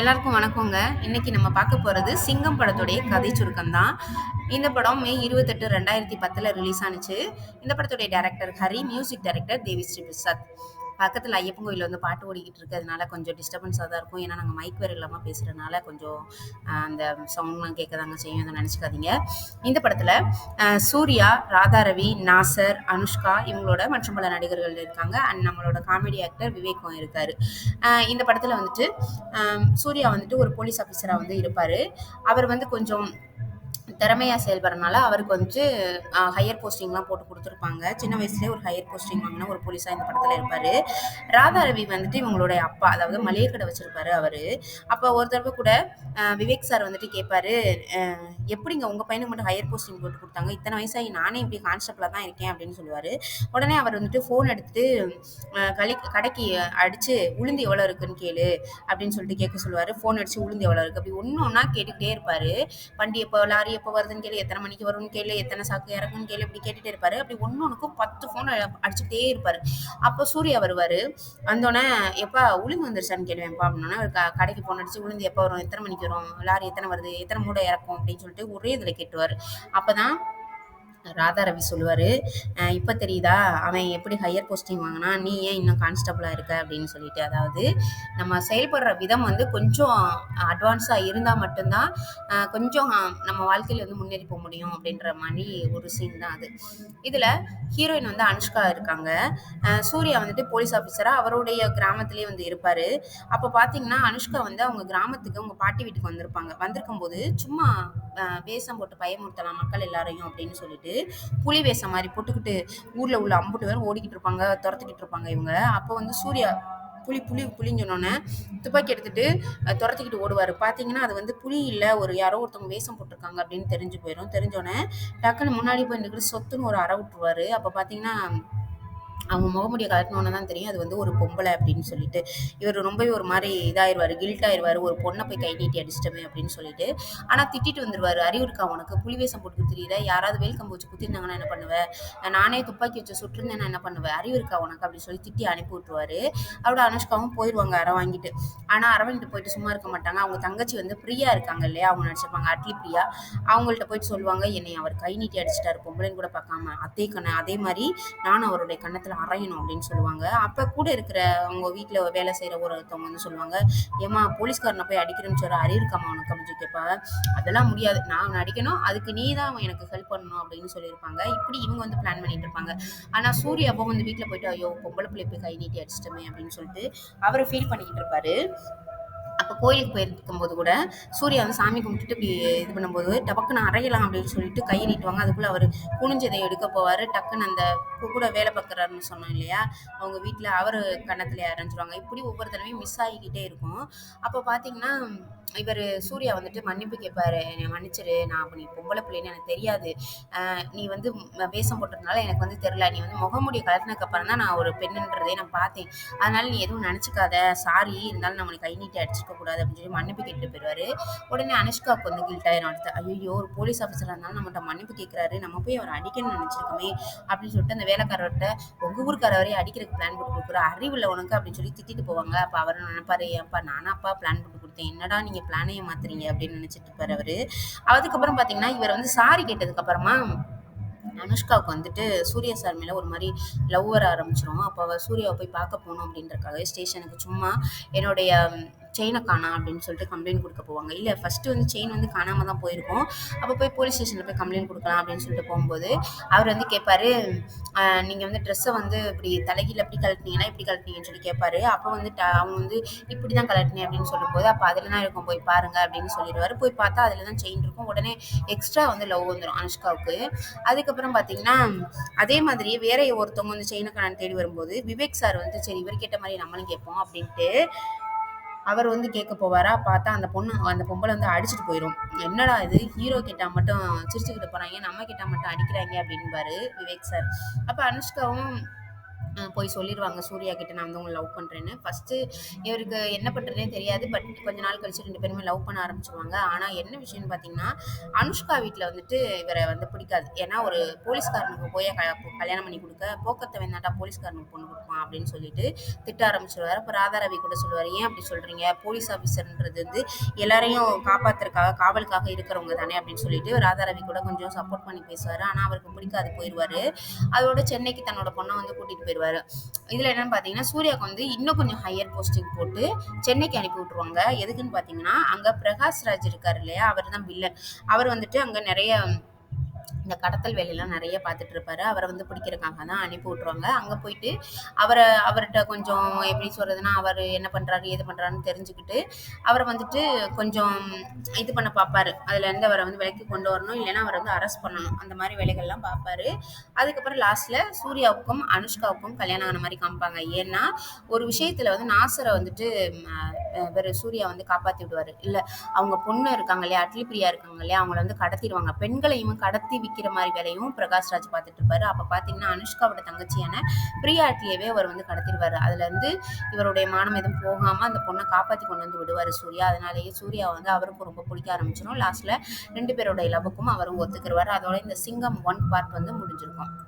எல்லாருக்கும் வணக்கங்க. இன்னைக்கு நம்ம பார்க்க போறது சிங்கம் படத்துடைய கதை சுருக்கம் தான். இந்த படம் மே 28, 2010ல ரிலீஸ் ஆனுச்சு. இந்த படத்துடைய director Hari, music director Devi Sri Prasad. பக்கத்துல ஐயப்பன் கோயில்ல வந்து பாட்டு ஓடிக்கிட்டு இருக்கு. அதனால கொஞ்சம் டிஸ்டர்பன்ஸா தான் இருக்கும். ஏன்னா நாங்க மைக் வேற இல்லாம பேசுறதுனால கொஞ்சம் அந்த சவுண்ட்லாம் கேட்கதாங்க செய்யும். அத நினைச்சுக்காதீங்க. இந்த படத்துல சூர்யா, ராதாரவி, நாசர், அனுஷ்கா இவங்களோட மற்றும் பல நடிகர்கள் இருக்காங்க. அண்ட் நம்மளோட காமெடி ஆக்டர் விவேக்கும் இருக்காரு. இந்த படத்துல வந்துட்டு சூர்யா வந்துட்டு ஒரு போலீஸ் ஆஃபீஸரா வந்து இருப்பாரு. அவர் வந்து கொஞ்சம் திறமையா செயல்படுறனால அவருக்கு வந்துட்டு ஹையர் போஸ்டிங்லாம் போட்டு குடுத்துருப்பாங்க. சின்ன வயசுலயே ஒரு ஹையர் போஸ்டிங் வாங்குன ஒரு போலீஸா இந்த படத்துல இருப்பாரு. ராதாரவி வந்துட்டு இவங்களுடைய அப்பா, அதாவது மளிகை கடை வச்சிருப்பாரு அவரு. அப்ப ஒரு தடவ கூட விவேக் சார் வந்துட்டு கேட்பாரு, "அ எப்படிங்க உங்க பையனுக்கு மட்டும் ஹையர் போஸ்டிங் போட்டு குடுத்தாங்க? இத்தன வயசாகி நானே இப்படி கான்ஸ்டபிளா தான் இருக்கேன்" அப்படின்னு சொல்லுவாரு. உடனே அவர் வந்துட்டு ஃபோன் எடுத்துட்டு கடைக்கு அடிச்சு, "உளுந்து எவ்வளோ இருக்குன்னு கேளு" அப்படின்னு சொல்லிட்டு கேட்க சொல்லுவாரு. ஃபோன் அடிச்சு உளுந்து எவ்வளோ இருக்கு? அப்படி ஒண்ணு ஒண்ணா கேட்டுக்கிட்டே இருப்பாரு. வண்டி எப்போ லாரி எப்போ வருதுன்னு கேளு, எத்தனை மணிக்கு வரும்னு கேளு, எத்தனை சாக்கு இறக்குன்னு கேளு, இப்படி கேட்டுட்டே இருப்பாரு. அப்படி ஒன்னொன்னுக்கும் 10 ஃபோன் அடிச்சுட்டே இருப்பாரு. அப்போ சூர்யா வருவாரு. வந்தோடனே, "எப்பா உளுந்து வந்துருச்சான்னு கேளுவேன்ப்பா" அப்படின்னோடனே அவர் கடைக்கு ஃபோன் அடிச்சு, "உளுந்து எப்போ வரும், எத்தனை மணிக்கு வரும், லாரி எத்தனை வருது, எத்தனை மூட்டை இறக்கும்" அப்படின்னு சொல்லிட்டு ஒரே இதில் கேட்டுவாரு. அப்பதான் ராதாரவி சொல்லுவாரு, "இப்ப தெரியுதா அவன் எப்படி ஹையர் போஸ்டிங் வாங்குனான், நீ ஏன் இன்னும் கான்ஸ்டபிளா இருக்க" அப்படின்னு சொல்லிட்டு. அதாவது நம்ம செயல்படுற விதம் வந்து கொஞ்சம் அட்வான்ஸா இருந்தா மட்டும்தான் கொஞ்சம் நம்ம வாழ்க்கையில வந்து முன்னேறி போக முடியும் அப்படின்ற மாதிரி ஒரு சீன் தான் அது. இதுல ஹீரோயின் வந்து அனுஷ்கா இருக்காங்க. சூர்யா வந்துட்டு போலீஸ் ஆஃபீஸரா அவருடைய கிராமத்திலேயே வந்து இருப்பாரு. அப்ப பாத்தீங்கன்னா அனுஷ்கா வந்து அவங்க கிராமத்துக்கு அவங்க பாட்டி வீட்டுக்கு வந்திருப்பாங்க. வந்திருக்கும்போது சும்மா வேஷம் போட்டு பயமுறுத்தலாம் மக்கள் எல்லாரையும் அப்படின்னு சொல்லிட்டு புலி வேஷம் மாதிரி போட்டுக்கிட்டு ஊர்ல உள்ள அம்புட்டு பேரும் ஓடிக்கிட்டு இருப்பாங்க, துரத்திக்கிட்டு இருப்பாங்க இவங்க. அப்போ வந்து சூர்யா புலி புலி புலின்னு சொன்னோன்னே துப்பாக்கி எடுத்துட்டு துரத்திக்கிட்டு ஓடுவாரு. பாத்தீங்கன்னா அது வந்து புலி இல்ல, ஒரு யாரோ ஒருத்தவங்க வேஷம் போட்டிருக்காங்க அப்படின்னு தெரிஞ்சு போயிடும். தெரிஞ்சோடனே டக்குன்னு முன்னாடி போய் நின்னுட்டு சொத்துன்னு ஒரு அறை விட்டுருவாரு. அப்ப பாத்தீங்கன்னா அவங்க முகமுடிய கழட்டினோன்னு தான் தெரியும் அது வந்து ஒரு பொம்பளை அப்படின்னு சொல்லிட்டு. இவர் ரொம்பவே ஒரு மாதிரி இதாயிருவாரு, கில்ட் ஆயிருவாரு, ஒரு பொண்ணை போய் கை நீட்டி அடிச்சிட்டோமே அப்படின்னு சொல்லிட்டு. ஆனா திட்டிட்டு வந்துருவாரு, "அறிவு இருக்கா உனக்கு, புலி வேஷம் போட்டு தெரியல, யாராவது வேல் கம்பு வச்சு குத்திருந்தாங்கன்னா என்ன பண்ணுவேன், நானே துப்பாக்கி வச்சு சுட்டிருந்தேன்னா என்ன பண்ணுவேன், அறிவு இருக்கா உனக்கு" அப்படின்னு சொல்லி திட்டி அனுப்பி விட்டுருவாரு. அவரோட அனுஷ்காவும் போயிடுவாங்க அறை வாங்கிட்டு. ஆனா அறை வாங்கிட்டு போயிட்டு சும்மா இருக்க மாட்டாங்க. அவங்க தங்கச்சி வந்து பிரியா இருக்காங்க இல்லையா, அவங்க நடிச்சிருப்பாங்க அட்லி பிரியா. அவங்கள்ட்ட போயிட்டு சொல்லுவாங்க, "என்னை அவர் கை நீட்டி அடிச்சிட்டாரு பொம்பளைன்னு கூட பார்க்காம, அதே மாதிரி நானும் அவருடைய கன்னத்துல அறையணும்" அப்படின்னு சொல்லுவாங்க. அப்ப கூட இருக்கிற அவங்க வீட்டுல வேலை செய்யற ஒருத்தவங்க வந்து சொல்லுவாங்க, "ஏமா போலீஸ்காரனை போய் அடிக்கிறேன்னு சொல்ற, அறிவு இருக்காமா உனக்கு" அப்படின்னு சொல்லி கேட்பாங்க. "அதெல்லாம் முடியாது, நான் அடிக்கணும், அதுக்கு நீ தான் எனக்கு ஹெல்ப் பண்ணணும்" அப்படின்னு சொல்லியிருப்பாங்க. இப்படி இவங்க வந்து பிளான் பண்ணிட்டு இருப்பாங்க. ஆனா சூர்யா அப்போ வந்து வீட்டுல போயிட்டு, "ஐயோ பொம்பளை பிள்ளை போய் கை நீட்டி அடிச்சிட்டோமே" அப்படின்னு சொல்லிட்டு அவரை ஃபீல் பண்ணிக்கிட்டு இருப்பாரு. அப்ப கோயிலுக்கு போயிருக்கும்போது கூட சூர்யா வந்து சாமி கும்பிட்டுட்டு இப்படி இது பண்ணும்போது டபக்குன்னு அறையலாம் அப்படின்னு சொல்லிட்டு கையை நீட்டுவாங்க. அதுக்குள்ள அவர் குனிஞ்சதை எடுக்க போவாரு. டக்குன்னு அந்த கூட வேலை பார்க்குறாருன்னு சொன்னோம் இல்லையா, அவங்க வீட்டில் அவர் கன்னத்துல அரைஞ்சிருவாங்க. இப்படி ஒவ்வொரு தடவையும் மிஸ் ஆகிக்கிட்டே இருக்கும். அப்போ பார்த்தீங்கன்னா இவர் சூர்யா வந்துட்டு மன்னிப்பு கேட்பாரு, "என்னை மன்னிச்சிரு, நான் அப்போ நீ பொம்பளை பிள்ளைன்னு எனக்கு தெரியாது, நீ வந்து வேஷம் போட்டதுனால எனக்கு வந்து தெரில, நீ வந்து முகமுடிய கலட்டினதுக்கு அப்புறம் தான் நான் ஒரு பெண்ணுன்றதே நான் பார்த்தேன், அதனால நீ எதுவும் நினச்சிக்காத, சாரி, இருந்தாலும் நான் உனக்கு கை நீட்டி அடிச்சிருக்க கூடாது" அப்படின்னு சொல்லி மன்னிப்பு கேட்டு போயிடுவாரு. உடனே அனுஷ்காவுக்கு வந்து கில்ட் ஆயிரும். அடுத்து, ஐயோ ஒரு போலீஸ் ஆஃபீஸராக இருந்தாலும் நம்மகிட்ட மன்னிப்பு கேட்குறாரு, நம்ம போய் அவர் அடிக்கணும்னு நினச்சிருக்கோமே அப்படின்னு சொல்லிட்டு அந்த வேலைக்காரர்கிட்ட, "உங்க ஊருக்காரவரே அடிக்கிறதுக்கு பிளான் போட்டு கொடுக்குற, அறிவில்லை உனக்கு" அப்படின்னு சொல்லி திட்டிட்டு போவாங்க. அப்போ அவர் நினைப்பாரு, "ஏன்ப்பா நானாப்பா பிளான் போட்டு கொடுத்தேன், என்னடா நீங்க பிளானையே மாத்துறீங்க" அப்படின்னு நினைச்சிட்டு இருப்பாரு அவரு. அதுக்கப்புறம் பாத்தீங்கன்னா இவர் வந்து சாரி கேட்டதுக்கு அப்புறமா அனுஷ்காவுக்கு வந்துட்டு சூர்யா சார் மேல ஒரு மாதிரி லவ் வர ஆரம்பிச்சிரும். அப்போ அவ சூர்யாவை போய் பார்க்க போகணும் அப்படின்றக்காக ஸ்டேஷனுக்கு சும்மா என்னுடைய செயினை காணோம் அப்படின்னு சொல்லிட்டு கம்ப்ளைண்ட் கொடுக்க போவாங்க. இல்லை ஃபர்ஸ்ட் வந்து செயின் வந்து காணாம தான் போயிருக்கும். அப்போ போய் போலீஸ் ஸ்டேஷனில் போய் கம்ப்ளைண்ட் கொடுக்கலாம் அப்படின்னு சொல்லிட்டு போகும்போது அவர் வந்து கேட்பாரு, நீங்கள் வந்து ட்ரெஸ்ஸை வந்து இப்படி தலைகீழ எப்படி கழட்டினீங்கன்னா இப்படி கழட்டினீங்கன்னு சொல்லி கேட்பாரு. அப்போ வந்து அவங்க வந்து இப்படி தான் கழட்டினேன் அப்படின்னு சொல்லும்போது, அப்போ அதில் தான் இருக்கும், போய் பாருங்க அப்படின்னு சொல்லிடுவாரு. போய் பார்த்தா அதில் தான் செயின் இருக்கும். உடனே எக்ஸ்ட்ரா வந்து லவ் வந்துடும் அனுஷ்காவுக்கு. அதுக்கப்புறம் பார்த்தீங்கன்னா அதே மாதிரியே வேற ஒருத்தவங்க வந்து செயினை காணான்னு தேடி வரும்போது விவேக் சார் வந்து, "சரி இவர் கேட்ட மாதிரி நம்மளும் கேட்போம்" அப்படின்ட்டு அவர் வந்து கேட்க போவாரா, பார்த்தா அந்த பொம்பளை வந்து அடிச்சுட்டு போயிரும். "என்னடா இது, ஹீரோ கேட்டா மட்டும் சிரிச்சுக்கிட்டு போறாங்க, நம்ம கேட்டா மட்டும் அடிக்கிறாங்க" அப்படின்பாரு விவேக் சார். அப்ப அனுஷ்காவும் போய் சொல்லிருவாங்க சூர்யா கிட்ட, நான் வந்து உங்கள லவ் பண்றேன்னு. ஃபர்ஸ்ட்டு இவருக்கு என்ன பண்றதுன்னே தெரியாது. பட் கொஞ்ச நாள் கழிச்சு 2 பேருமே லவ் பண்ண ஆரம்பிச்சுருவாங்க. ஆனா என்ன விஷயம்னு பார்த்தீங்கன்னா, அனுஷ்கா வீட்ல வந்துட்டு இவர வந்து பிடிக்காது. ஏன்னா ஒரு போலீஸ்காரனுக்கு போய் கல்யாணம் பண்ணி குடுக்க, "போக்கத்தவன் தான்டா போலீஸ்காரனுக்கு பொண்ணு குடுப்பான்" அப்படின்னு சொல்லிட்டு திட்ட ஆரம்பிச்சுருவாரு. அப்ப ராதா ரவி கூட சொல்லுவாரு, "ஏன் அப்படி சொல்றீங்க? போலீஸ் ஆஃபீசர்ன்றது வந்து எல்லாரையும் காப்பாத்துறதுக்காக, காவலுக்காக இருக்கிறவங்க தானே" அப்படின்னு சொல்லிட்டு ராதா ரவி கூட கொஞ்சம் சப்போர்ட் பண்ணி பேசுவாரு. ஆனா அவருக்கு பிடிக்காது, போயிருவாரு. அதோட சென்னைக்கு தன்னோட பொண்ண வந்து கூட்டிட்டு போயிருவாரு. இதுல என்னன்னு பாத்தீங்கன்னா, சூர்யாவுக்கு வந்து இன்னும் கொஞ்சம் ஹையர் போஸ்டிங் போட்டு சென்னைக்கு அனுப்பி விட்டுருவாங்க. எதுக்குன்னு பாத்தீங்கன்னா, அங்க பிரகாஷ் ராஜ் இருக்காரு இல்லையா? அவர் தான் வில்லன். அவர் வந்துட்டு அங்க நெறைய இந்த கடத்தல் வேலையெல்லாம் நெறைய பார்த்துட்டு இருப்பாரு. அவர வந்து பிடிக்கிறதுக்காக தான் அனுப்பி விட்டுருவாங்க. அங்க போயிட்டு அவர அவர்ட்ட கொஞ்சம் எப்படி சொல்றதுன்னா, அவரு என்ன பண்றாரு, ஏது பண்றாருன்னு தெரிஞ்சுக்கிட்டு, அவர வந்துட்டு கொஞ்சம் இது பண்ண பார்ப்பாரு. அதுலேருந்து அவர வந்து விலக்கி கொண்டு வரணும். இல்லைன்னா அவர வந்து அரெஸ்ட் பண்ணணும். அந்த மாரி வேலைகள்லாம் பார்ப்பாரு. அதுக்கப்புறம் லாஸ்ட்ல சூர்யாவுக்கும், அனுஷ்காவுக்கும் கல்யாணம் ஆன மாரி காமிப்பாங்க. ஏன்னா, ஒரு விஷயத்துல வந்து நாசர வந்துட்டு இவரு சூர்யா வந்து காப்பாத்தி விடுவாரு. இல்ல அவங்க பொண்ணு இருக்காங்க இல்லையா? அட்லி பிரியா இருக்காங்க இல்லையா? அவங்கள வந்து கடத்திருவாங்க. பெண்களையும் கடத்தி விக்கிற மாரி வேலையும் பிரகாஷ்ராஜ் பார்த்துட்டு இருப்பாரு. அப்ப பார்த்தீங்கன்னா, அனுஷ்காவோட தங்கச்சியான பிரியா அட்லியவே அவர் வந்து கடத்திருவாரு. அதுலருந்து இவருடைய மானம் எதுவும் போகாம அந்த பொண்ண காப்பாத்தி கொண்டு வந்து விடுவாரு சூர்யா. அதனாலேயே சூர்யாவ வந்து அவருக்கும் ரொம்ப பிடிக்க ஆரம்பிச்சிரும். லாஸ்ட்ல 2 பேரோட லவ்வுக்கும் அவரும் ஒத்துக்கிருவாரு. அதோட இந்த சிங்கம் 1 பார்ட் வந்து முடிஞ்சிருக்கும்.